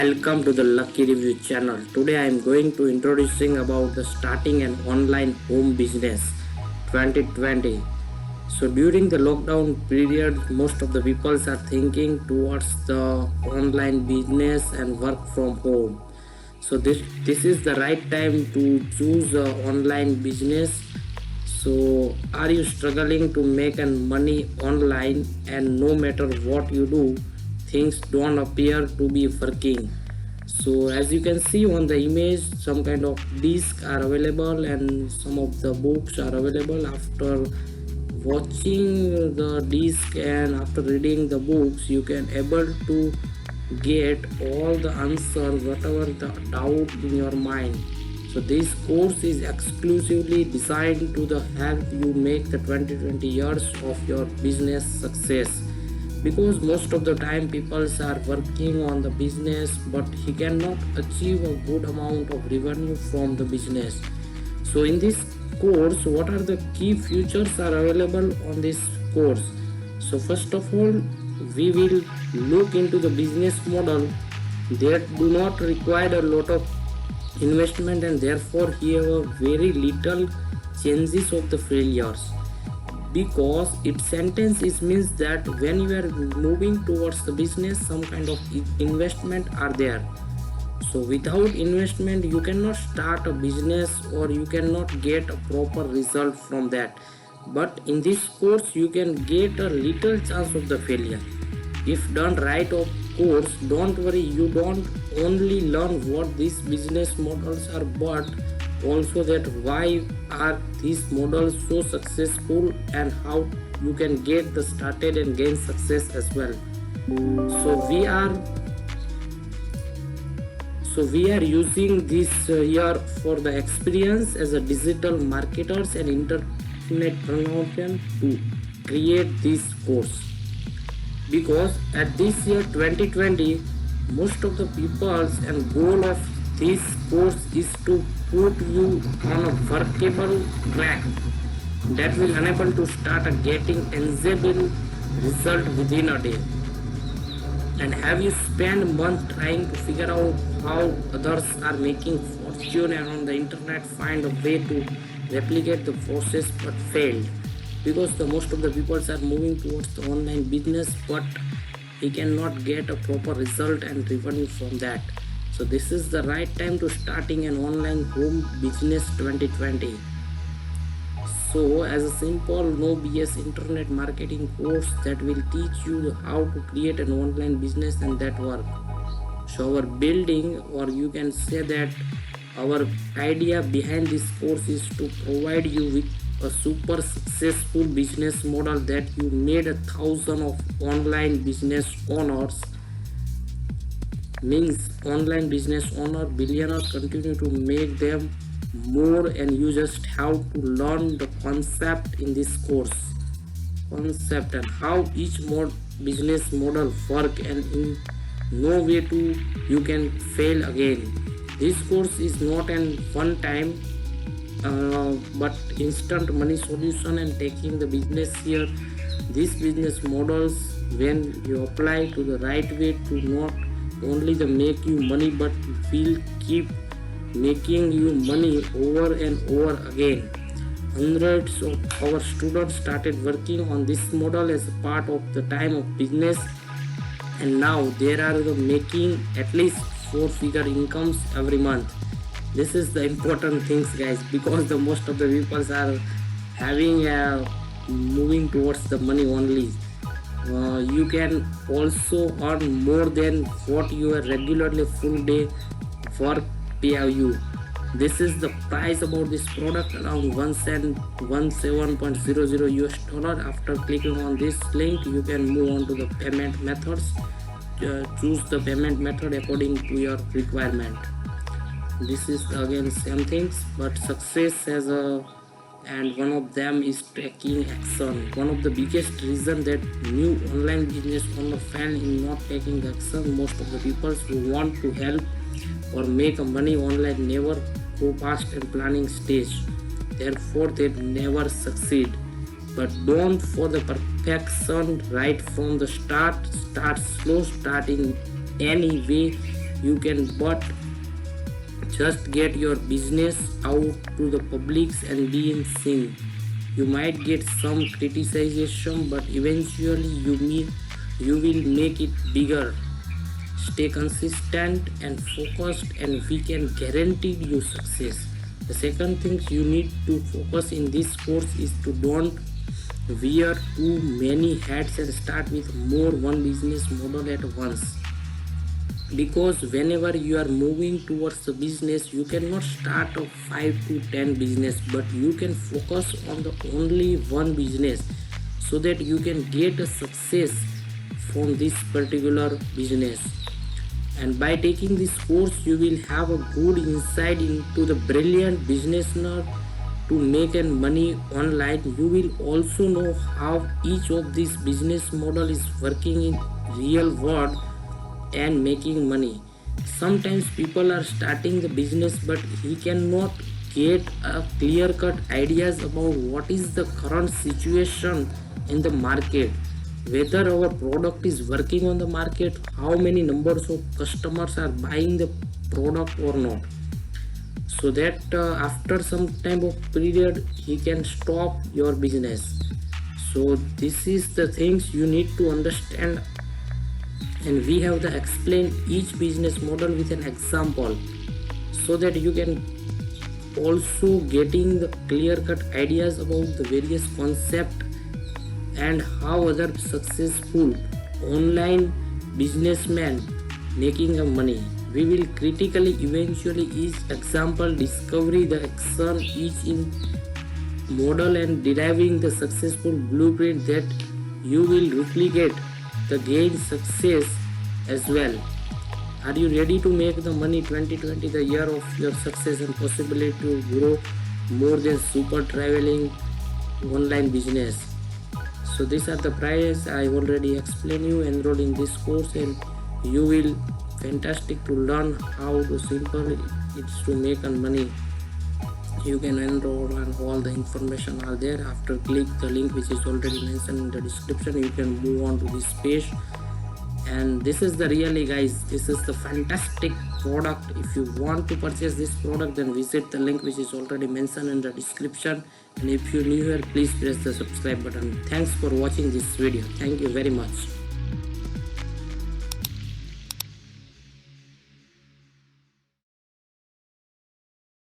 Welcome to the Lucky Review channel. Today I am going to introducing about the starting an online home business 2020. So during the lockdown period, most of the people are thinking towards the online business and work from home. So this is the right time to choose a online business. So are you struggling to make money online, and no matter what you do, things don't appear to be working? So as you can see on the image, some kind of discs are available and some of the books are available. After watching the disc and after reading the books, you can able to get all the answer whatever the doubt in your mind. So this course is exclusively designed to the help you make the 2020 years of your business success, because most of the time people are working on the business but he cannot achieve a good amount of revenue from the business. So in this course, what are the key features are available on this course? So first of all, we will look into the business model that do not require a lot of investment, and therefore here are very little chances of the failures, because its sentence is means that when you are moving towards the business, some kind of investment are there. So without investment you cannot start a business or you cannot get a proper result from that. But in this course you can get a little chance of the failure if done right. Of course, don't worry, you don't only learn what these business models are, but also that why are these models so successful and how you can get the started and gain success as well. So we are using this year for the experience as a digital marketers and internet promotion to create this course, because at this year 2020 most of the people's and goal of this course is to put you on a workable track that will enable to start getting tangible result within a day. And have you spent a month trying to figure out how others are making fortune and on the internet find a way to replicate the process but failed? Because the most of the people are moving towards the online business but he cannot get a proper result and revenue from that. So this is the right time to starting an online home business 2020. So as a simple no BS internet marketing course that will teach you how to create an online business and that work. So our building, or you can say that our idea behind this course is to provide you with a super successful business model that you made 1,000 of online business owners, means online business owner billionaire continue to make them more, and you just have to learn the concept in this course, concept and how each business model work, and in no way to you can fail again. This course is not an one time but instant money solution and taking the business here. These business models, when you apply to the right way, to not only the make you money but will keep making you money over and over again. Hundreds of our students started working on this model as a part of the time of business, and now there are the making at least 4-figure incomes every month. This is the important things, guys, because the most of the people are having moving towards the money only. You can also earn more than what your regularly full day work pay you. This is the price about this product, around 17.00 US dollar. After clicking on this link you can move on to the payment methods. Choose the payment method according to your requirement. This is again same things, but success has a, and one of them is taking action. One of the biggest reason that new online business owner fail in not taking action, most of the people who want to help or make money online never go past and planning stage, therefore they never succeed. But don't for the perfection right from the start slow, starting any way you can but just get your business out to the publics and being seen. You might get some criticism, but eventually you will make it bigger. Stay consistent and focused, and we can guarantee you success. The second thing you need to focus in this course is to don't wear too many hats and start with more one business model at once, because whenever you are moving towards the business, you cannot start a 5 to 10 business, but you can focus on the only one business so that you can get a success from this particular business. And by taking this course, you will have a good insight into the brilliant business nerd to make money online. You will also know how each of these business model is working in real world and making money. Sometimes people are starting the business, but he cannot get a clear cut ideas about what is the current situation in the market, whether our product is working on the market, how many numbers of customers are buying the product or not, so that after some time of period he can stop your business. So this is the things you need to understand, and we have to explain each business model with an example so that you can also getting the clear cut ideas about the various concept and how other successful online businessmen making a money. We will critically eventually each example discovery the action each in model and deriving the successful blueprint that you will replicate the gain success as well. Are you ready to make the money 2020, the year of your success and possibility to grow more than super traveling online business? So these are the price I already explained you. Enroll in this course and you will fantastic to learn how to simple it's to make money. You can enroll and all the information are there. After click the link which is already mentioned in the description, you can move on to this page. And this is the really guys, this is the fantastic product. If you want to purchase this product, then visit the link which is already mentioned in the description. And if you're new here, please press the subscribe button. Thanks for watching this video. Thank you very much.